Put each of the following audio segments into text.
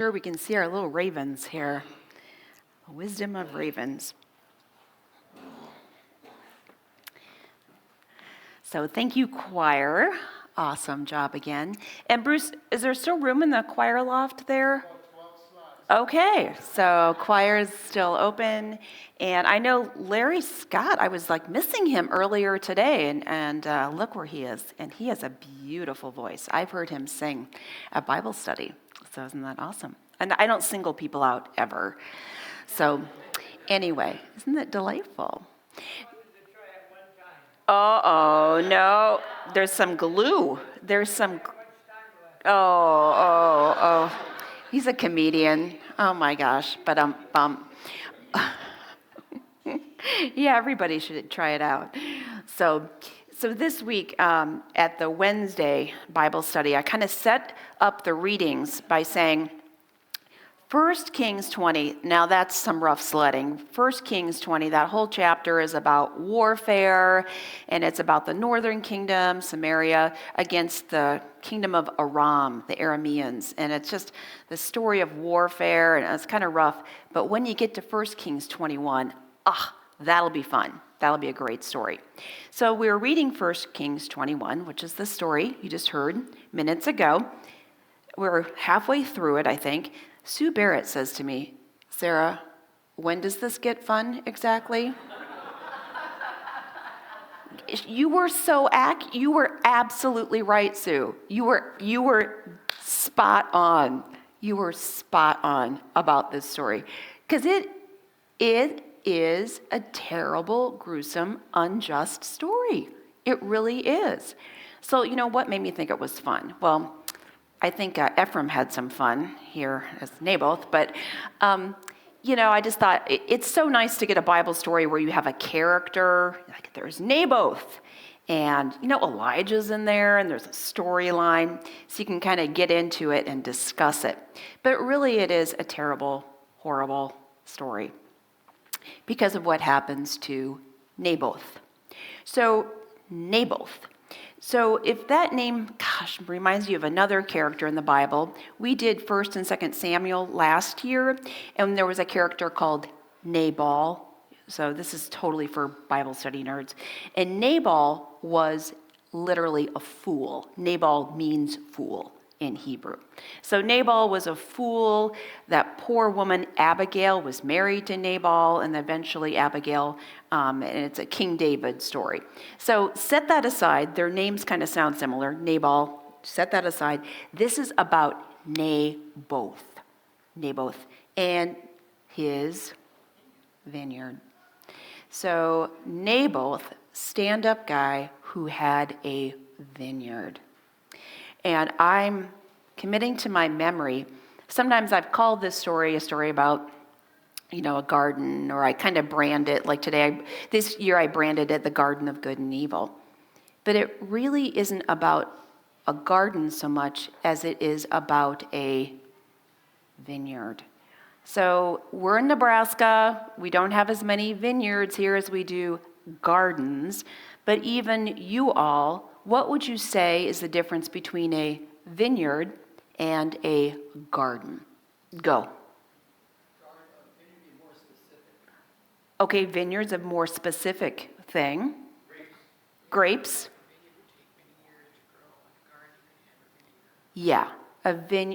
Sure, we can see our little ravens here. The wisdom of ravens. So thank you, choir. Awesome job again. And Bruce, is there still room in the choir loft there? Okay, so choir is still open. And I know Larry Scott, I was missing him earlier today, and look where he is. And he has a beautiful voice. I've heard him sing at Bible study. So isn't that awesome? And I don't single people out ever. So anyway, isn't that delightful? Uh-oh, no, there's some glue. Oh. He's a comedian. Oh my gosh, but yeah, everybody should try it out. So this week at the Wednesday Bible study, I kind of set up the readings by saying, 1 Kings 20, now that's some rough sledding. 1 Kings 20, that whole chapter is about warfare, and it's about the northern kingdom, Samaria, against the kingdom of Aram, the Arameans. And it's just the story of warfare, and it's kind of rough. But when you get to 1 Kings 21, that'll be fun. That'll be a great story. So we're reading 1 Kings 21, which is the story you just heard minutes ago. We're halfway through it, I think. Sue Barrett says to me, Sarah, when does this get fun exactly? You were absolutely right, Sue. You were spot on. You were spot on about this story. Because it is a terrible, gruesome, unjust story. It really is. So, what made me think it was fun? Well, I think Ephraim had some fun here as Naboth, but, I just thought it's so nice to get a Bible story where you have a character, like there's Naboth, and, Elijah's in there, and there's a storyline, so you can kind of get into it and discuss it. But really it is a terrible, horrible story because of what happens to Naboth. So, Naboth. So if that name, reminds you of another character in the Bible, we did 1 and 2 Samuel last year, and there was a character called Nabal. So this is totally for Bible study nerds. And Nabal was literally a fool. Nabal means fool in Hebrew. So Nabal was a fool. That poor woman Abigail was married to Nabal, and eventually Abigail, and it's a King David story. So set that aside. Their names kind of sound similar. Nabal, set that aside. This is about Naboth and his vineyard. So Naboth, stand-up guy who had a vineyard. And I'm committing to my memory. Sometimes I've called this story a story about, a garden, or I kind of brand it, like this year I branded it the Garden of Good and Evil. But it really isn't about a garden so much as it is about a vineyard. So we're in Nebraska. We don't have as many vineyards here as we do gardens. But even you all, what would you say is the difference between a vineyard and a garden? Go. Okay, vineyard's a more specific thing. Grapes. Yeah,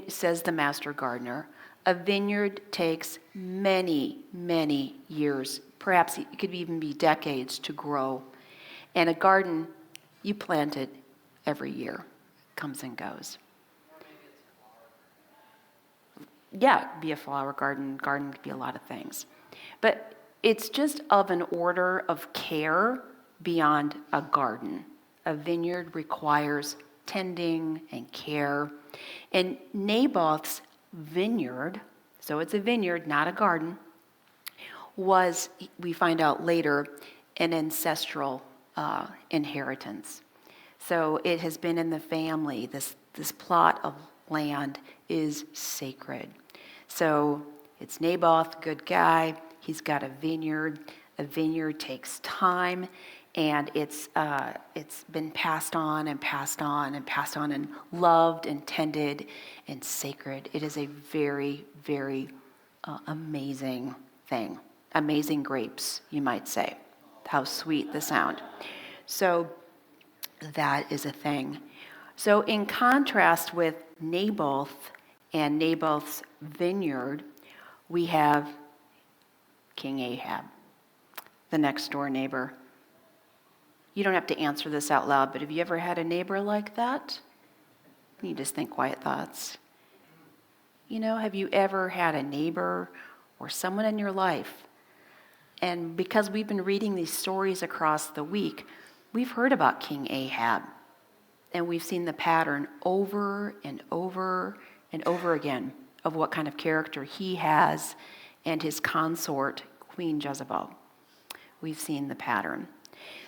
says the master gardener. A vineyard takes many, many years, perhaps it could even be decades to grow. And a garden, you plant it every year. It comes and goes. Yeah, be a flower garden. Garden could be a lot of things. But it's just of an order of care beyond a garden. A vineyard requires tending and care. And Naboth's vineyard, so it's a vineyard, not a garden, was, we find out later, an ancestral inheritance. So it has been in the family. This plot of land is sacred. So it's Naboth, good guy. He's got a vineyard. A vineyard takes time. and it's been passed on and passed on and passed on and loved and tended and sacred. It is a very, very amazing thing. Amazing grapes, you might say. How sweet the sound. So that is a thing. So in contrast with Naboth and Naboth's vineyard, we have King Ahab, the next door neighbor. You don't have to answer this out loud, but have you ever had a neighbor like that? You just think quiet thoughts. Have you ever had a neighbor or someone in your life? And because we've been reading these stories across the week, we've heard about King Ahab. And we've seen the pattern over and over and over again of what kind of character he has and his consort, Queen Jezebel. We've seen the pattern.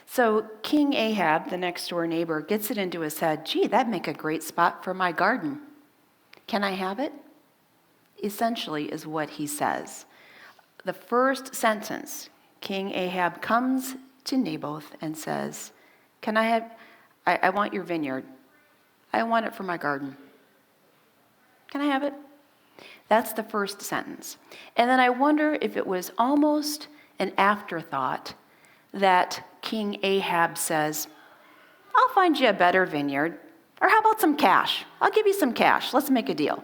So King Ahab, the next door neighbor, gets it into his head, gee, that'd make a great spot for my garden. Can I have it? Essentially is what he says. The first sentence, King Ahab comes to Naboth and says, I want your vineyard. I want it for my garden. Can I have it? That's the first sentence. And then I wonder if it was almost an afterthought that King Ahab says, I'll find you a better vineyard. Or how about some cash? I'll give you some cash. Let's make a deal.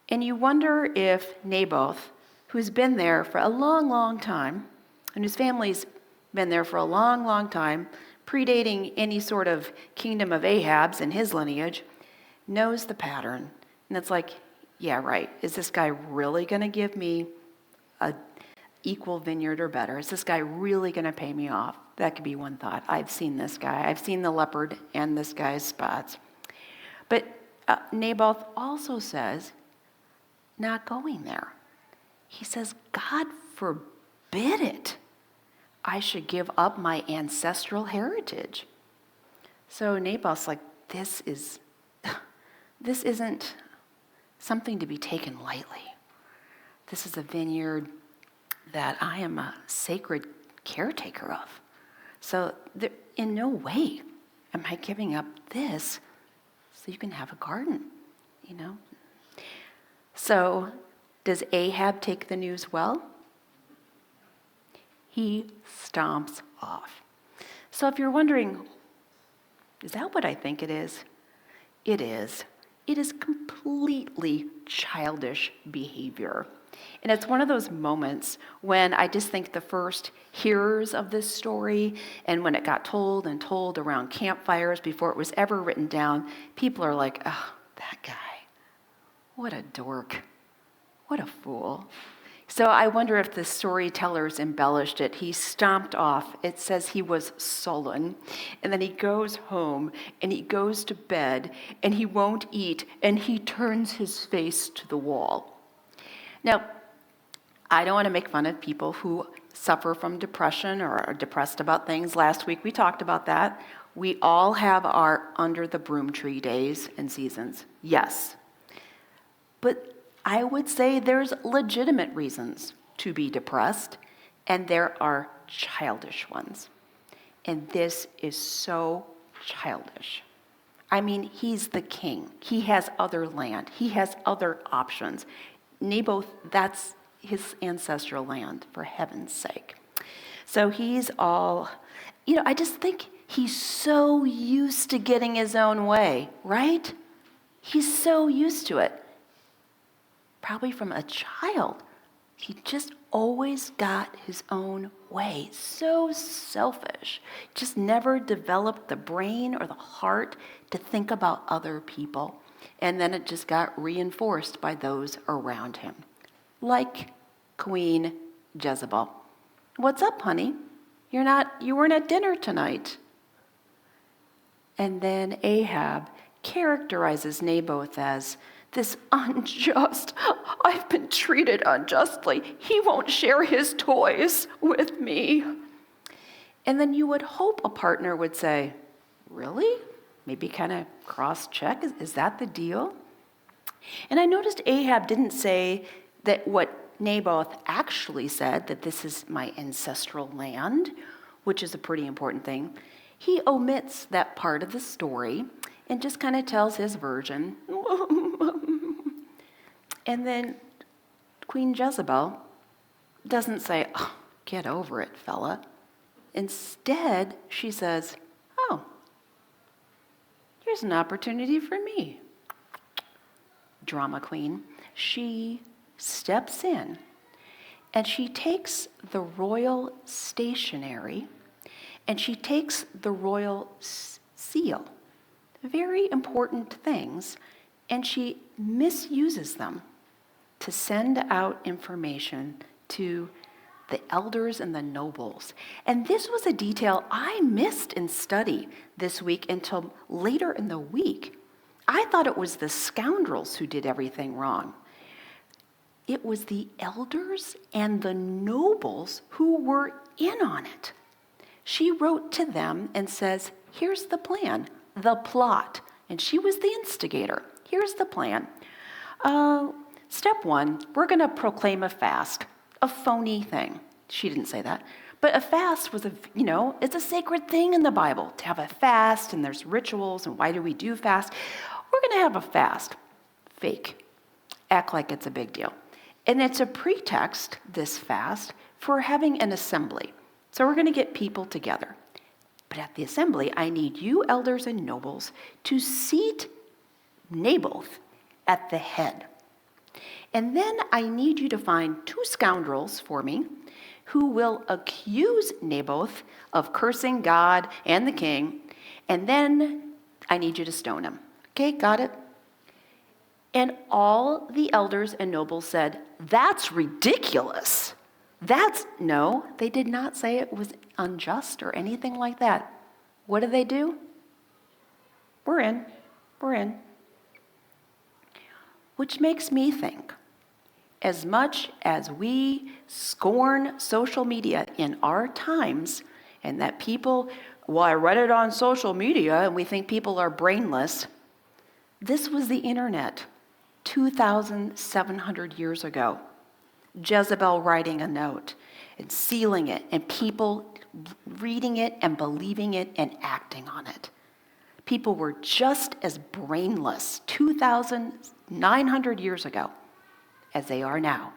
And you wonder if Naboth, who's been there for a long, long time, and whose family's been there for a long, long time, predating any sort of kingdom of Ahab's and his lineage, knows the pattern. And it's like, yeah, right. Is this guy really going to give me a equal vineyard or better? Is this guy really going to pay me off? That could be one thought. I've seen this guy. I've seen the leopard and this guy's spots. But Naboth also says, not going there. He says, God forbid it. I should give up my ancestral heritage. So Naboth's like, this isn't something to be taken lightly. This is a vineyard that I am a sacred caretaker of. So in no way am I giving up this so you can have a garden, So does Ahab take the news well? He stomps off. So if you're wondering, is that what I think it is? It is. It is completely childish behavior. And it's one of those moments when I just think the first hearers of this story, and when it got told and told around campfires before it was ever written down, people are like, oh, that guy, what a dork, what a fool. So I wonder if the storytellers embellished it. He stomped off. It says he was sullen. And then he goes home and he goes to bed and he won't eat and he turns his face to the wall. Now, I don't want to make fun of people who suffer from depression or are depressed about things. Last week we talked about that. We all have our under the broom tree days and seasons. Yes. But I would say there's legitimate reasons to be depressed, and there are childish ones. And this is so childish. I mean, he's the king. He has other land. He has other options. Naboth, that's his ancestral land, for heaven's sake. So he's all, I just think he's so used to getting his own way, right? He's so used to it. Probably from a child. He just always got his own way. So selfish. Just never developed the brain or the heart to think about other people. And then it just got reinforced by those around him. Like Queen Jezebel. What's up, honey? You weren't at dinner tonight. And then Ahab characterizes Naboth as this unjust, I've been treated unjustly. He won't share his toys with me. And then you would hope a partner would say, really? Maybe kind of cross-check, is that the deal? And I noticed Ahab didn't say that what Naboth actually said, that this is my ancestral land. which is a pretty important thing, he omits that part of the story and just kind of tells his version. And then Queen Jezebel doesn't say, "Oh, get over it, fella." Instead, she says, "Oh, here's an opportunity for me." Drama queen. She steps in and she takes the royal stationery and she takes the royal seal, very important things, and she misuses them to send out information to the elders and the nobles. And this was a detail I missed in study this week until later in the week. I thought it was the scoundrels who did everything wrong. It was the elders and the nobles who were in on it. She wrote to them and says, "Here's the plan, the plot." And she was the instigator. Here's the plan. Step one, we're going to proclaim a fast, a phony thing. She didn't say that. But a fast was it's a sacred thing in the Bible to have a fast, and there's rituals, and why do we do fast? We're going to have a fast. Fake. Act like it's a big deal. And it's a pretext, this fast, for having an assembly. So we're going to get people together. But at the assembly, I need you elders and nobles to seat Naboth at the head. And then I need you to find 2 scoundrels for me who will accuse Naboth of cursing God and the king, and then I need you to stone him. Okay, got it? And all the elders and nobles said, "That's ridiculous." No, they did not say it was unjust or anything like that. What do? We're in. Which makes me think, as much as we scorn social media in our times, and that people, well, I read it on social media, and we think people are brainless, this was the internet 2,700 years ago. Jezebel writing a note and sealing it, and people reading it and believing it and acting on it. People were just as brainless 2,900 years ago as they are now.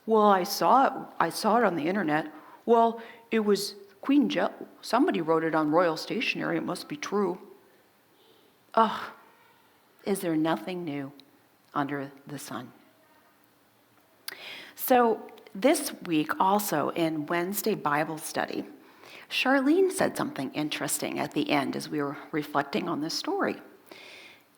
Well, I saw it on the internet. Well, it was somebody wrote it on royal stationery. It must be true. Is there nothing new under the sun? So this week also in Wednesday Bible study, Charlene said something interesting at the end as we were reflecting on this story.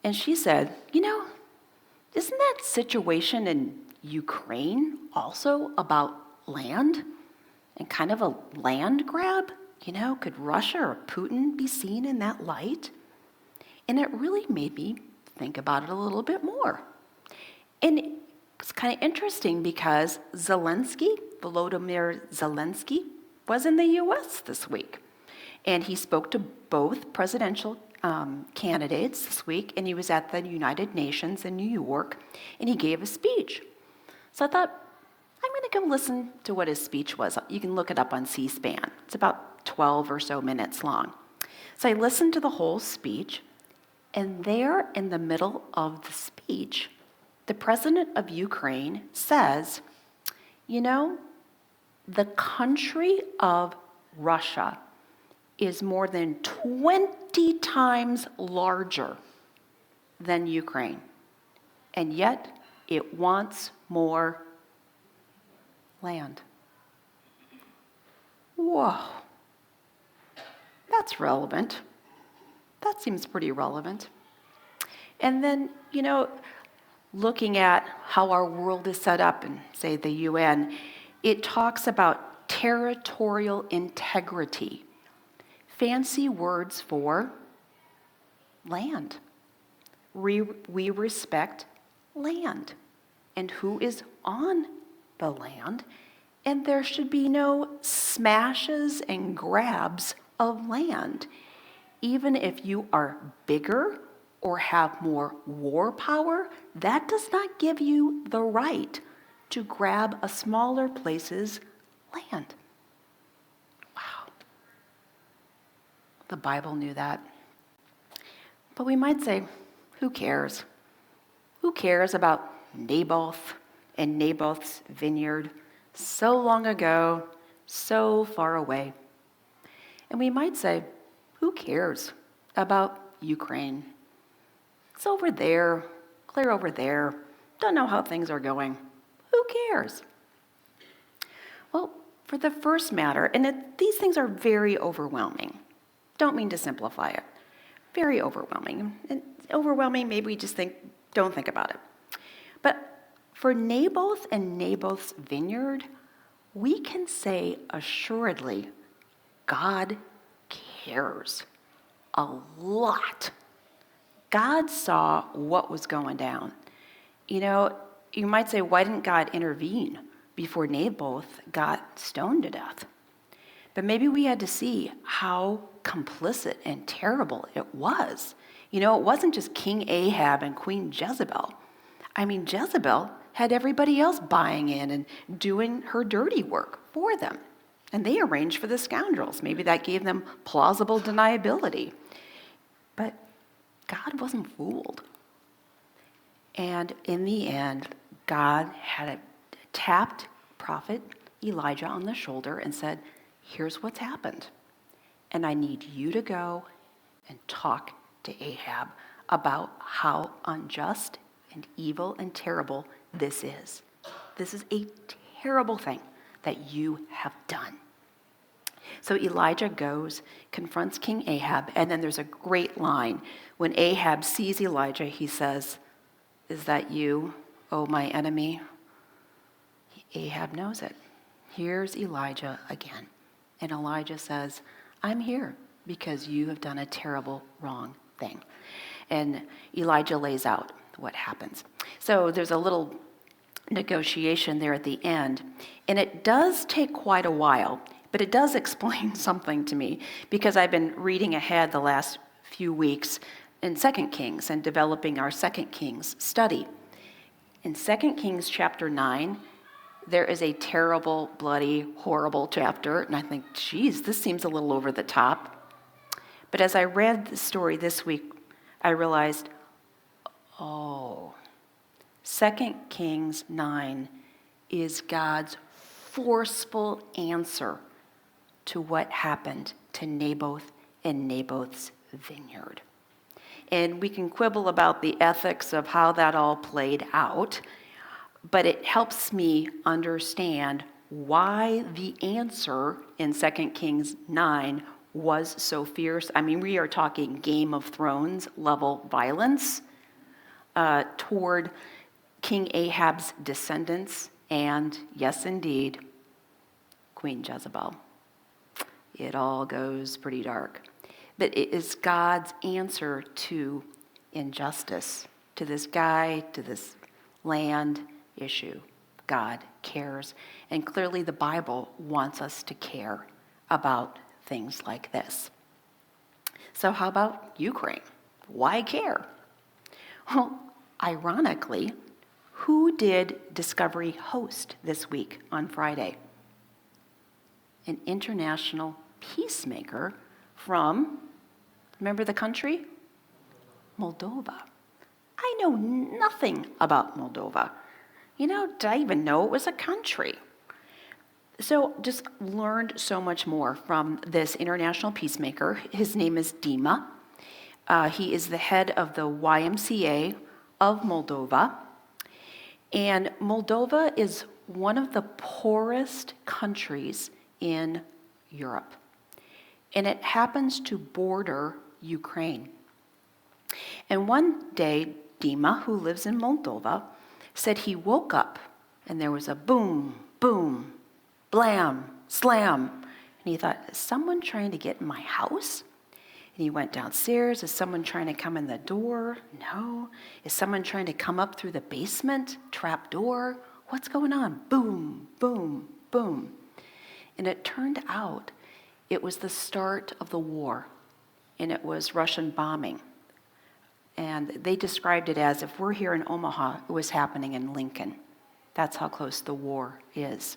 And she said, isn't that situation in Ukraine also about land and kind of a land grab? Could Russia or Putin be seen in that light? And it really made me think about it a little bit more. And it's kind of interesting because Volodymyr Zelensky, was in the U.S. this week. And he spoke to both presidential candidates this week, and he was at the United Nations in New York, and he gave a speech. So I thought, I'm going to go listen to what his speech was. You can look it up on C-SPAN. It's about 12 or so minutes long. So I listened to the whole speech, and there in the middle of the speech, the president of Ukraine says, the country of Russia is more than 20 times larger than Ukraine, and yet it wants more land. Whoa, that's relevant. That seems pretty relevant. And then, looking at how our world is set up in, say, the UN, it talks about territorial integrity. Fancy words for land. We respect land and who is on the land, and there should be no smashes and grabs of land. Even if you are bigger or have more war power, that does not give you the right to grab a smaller place's land. Wow. The Bible knew that. But we might say, who cares? Who cares about Naboth and Naboth's vineyard so long ago, so far away? And we might say, who cares about Ukraine? It's over there, clear over there. Don't know how things are going. Who cares? Well, for the first matter, and these things are very overwhelming. Don't mean to simplify it. Very overwhelming. And overwhelming, maybe we just don't think about it. But for Naboth and Naboth's vineyard, we can say assuredly, God cares a lot. God saw what was going down. You know, you might say, why didn't God intervene before Naboth got stoned to death? But maybe we had to see how complicit and terrible it was. You know, it wasn't just King Ahab and Queen Jezebel. I mean, Jezebel had everybody else buying in and doing her dirty work for them. And they arranged for the scoundrels. Maybe that gave them plausible deniability. But God wasn't fooled. And in the end, God had tapped prophet Elijah on the shoulder and said, here's what's happened. And I need you to go and talk to Ahab about how unjust and evil and terrible this is. This is a terrible thing that you have done. So Elijah goes, confronts King Ahab, and then there's a great line. When Ahab sees Elijah, he says, is that you, O my enemy? Ahab knows it. Here's Elijah again. And Elijah says, I'm here because you have done a terrible, wrong thing. And Elijah lays out what happens. So there's a little negotiation there at the end. And it does take quite a while, but it does explain something to me because I've been reading ahead the last few weeks in 2 Kings and developing our 2 Kings study. In 2 Kings chapter 9, there is a terrible, bloody, horrible chapter. And I think, geez, this seems a little over the top. But as I read the story this week, I realized, 2 Kings 9 is God's forceful answer to what happened to Naboth and Naboth's vineyard. And we can quibble about the ethics of how that all played out, but it helps me understand why the answer in 2 Kings 9 was so fierce. I mean, we are talking Game of Thrones level violence toward King Ahab's descendants and, yes, indeed, Queen Jezebel. It all goes pretty dark. But it is God's answer to injustice, to this guy, to this land issue. God cares. And clearly the Bible wants us to care about things like this. So how about Ukraine? Why care? Well, ironically, who did Discovery host this week on Friday? An international peacemaker from, remember the country? Moldova. I know nothing about Moldova. You know, did I even know it was a country? So just learned so much more from this international peacemaker. His name is Dima. He is the head of the YMCA of Moldova. And Moldova is one of the poorest countries in Europe. And it happens to border Ukraine. And one day, Dima, who lives in Moldova, said he woke up and there was a boom, boom, blam, slam. And he thought, is someone trying to get in my house? And he went downstairs. Is someone trying to come in the door? No. Is someone trying to come up through the basement, trap door? What's going on? Boom, boom, boom. And it turned out it was the start of the war, and it was Russian bombing. And they described it as, if we're here in Omaha, it was happening in Lincoln. That's how close the war is.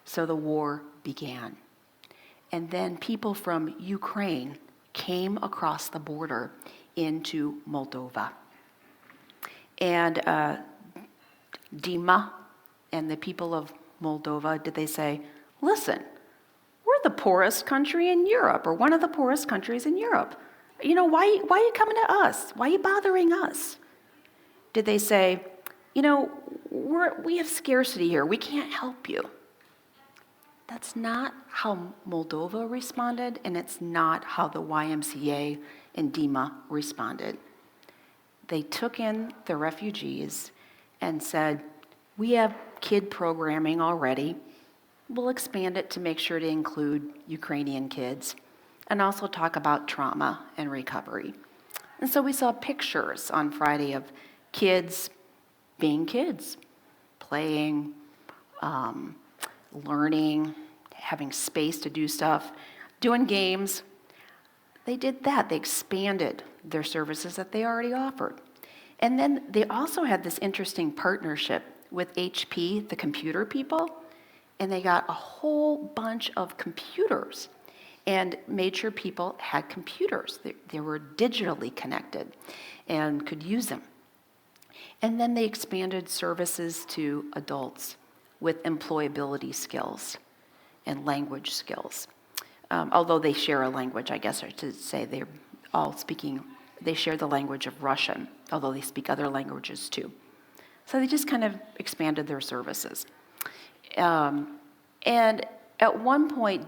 So the war began. And then people from Ukraine came across the border into Moldova. And Dima and the people of Moldova, did they say, listen, we're the poorest country in Europe, or one of the poorest countries in Europe. Why are you coming to us? Why are you bothering us? Did they say, we have scarcity here, we can't help you? That's not how Moldova responded, and it's not how the YMCA and Dima responded. They took in the refugees and said, we have kid programming already. We'll expand it to make sure to include Ukrainian kids and also talk about trauma and recovery. And so we saw pictures on Friday of kids being kids, playing, learning, having space to do stuff, doing games. They did that. They expanded their services that they already offered. And then they also had this interesting partnership with HP, the computer people, and they got a whole bunch of computers and made sure people had computers. They were digitally connected and could use them. And then they expanded services to adults with employability skills and language skills. Although they share a language, I guess I should say they share the language of Russian, although they speak other languages too. So they just kind of expanded their services. And at one point,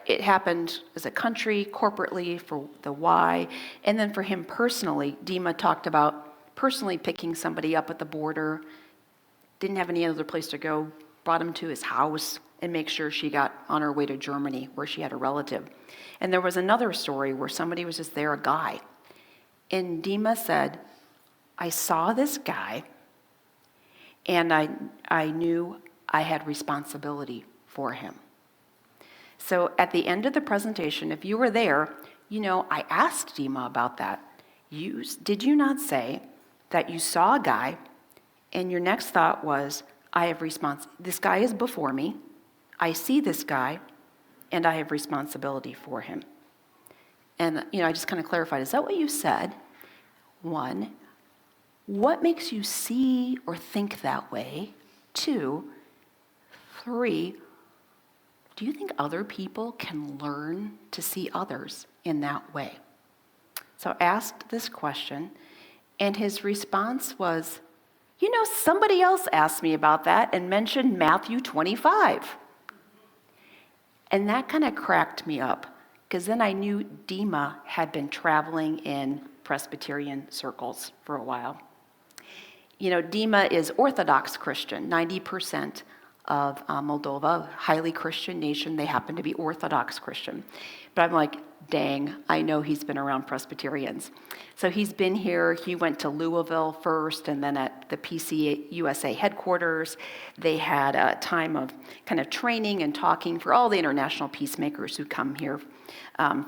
it happened as a country, corporately, for the Y, and then for him personally, Dima talked about personally picking somebody up at the border, didn't have any other place to go, brought him to his house, and make sure she got on her way to Germany, where she had a relative. And there was another story where somebody was just there, a guy, and Dima said, I saw this guy, and I knew I had responsibility for him. So at the end of the presentation, if you were there, I asked Dima about that. Did you not say that you saw a guy, and your next thought was, this guy is before me, I see this guy, and I have responsibility for him. And, I just kind of clarified, is that what you said? 1, what makes you see or think that way? 2, 3, do you think other people can learn to see others in that way? So I asked this question, and his response was, somebody else asked me about that and mentioned Matthew 25. And that kind of cracked me up, because then I knew Dima had been traveling in Presbyterian circles for a while. Dima is Orthodox Christian. 90% of Moldova, highly Christian nation, they happen to be Orthodox Christian. But I'm like, dang, I know he's been around Presbyterians. So he's been here. He went to Louisville first, and then at the PC USA headquarters, they had a time of kind of training and talking for all the international peacemakers who come here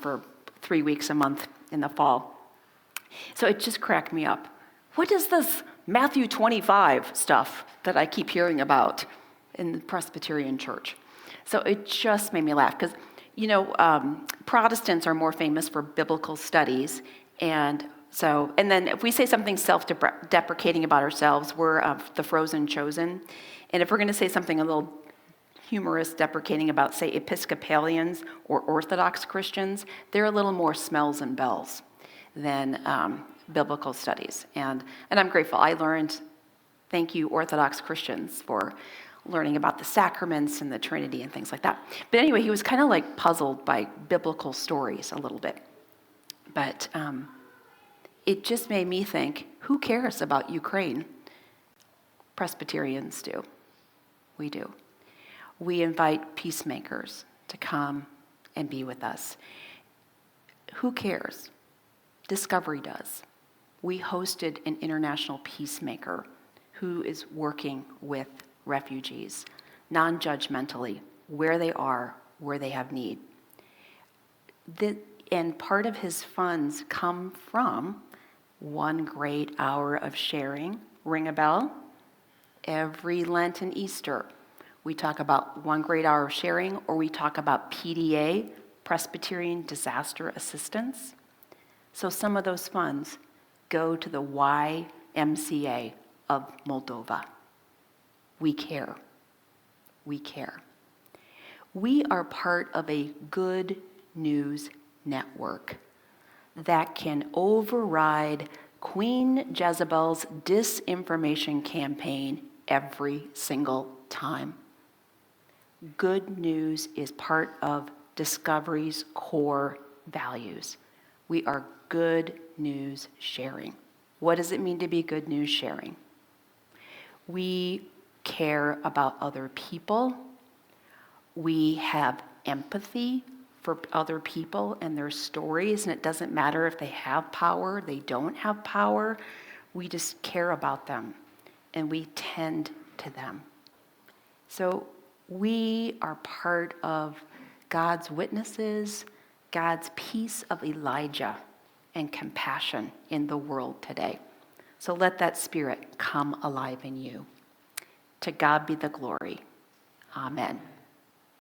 for 3 weeks a month in the fall. So it just cracked me up. What is this Matthew 25 stuff that I keep hearing about in the Presbyterian church? So it just made me laugh, because Protestants are more famous for biblical studies, and then if we say something self-deprecating about ourselves, we're the frozen chosen. And if we're going to say something a little humorous, deprecating about, say, Episcopalians or Orthodox Christians, they're a little more smells and bells than biblical studies. And I'm grateful. I learned, thank you, Orthodox Christians, for learning about the sacraments and the Trinity and things like that. But anyway, he was kind of like puzzled by biblical stories a little bit. But it just made me think, who cares about Ukraine? Presbyterians do. We do. We invite peacemakers to come and be with us. Who cares? Discovery does. We hosted an international peacemaker who is working with refugees, non-judgmentally, where they are, where they have need. And part of his funds come from 1 great hour of sharing. Ring a bell? Every Lent and Easter, we talk about 1 great hour of sharing, or we talk about PDA, Presbyterian Disaster Assistance. So some of those funds go to the YMCA of Moldova. We care. We care. We are part of a good news network that can override Queen Jezebel's disinformation campaign every single time. Good news is part of Discovery's core values. We are good news sharing. What does it mean to be good news sharing? We care about other people. We have empathy for other people and their stories, and it doesn't matter if they have power, they don't have power. We just care about them, and we tend to them. So we are part of God's witnesses, God's peace of Elijah and compassion in the world today. So let that spirit come alive in you. To God be the glory. Amen.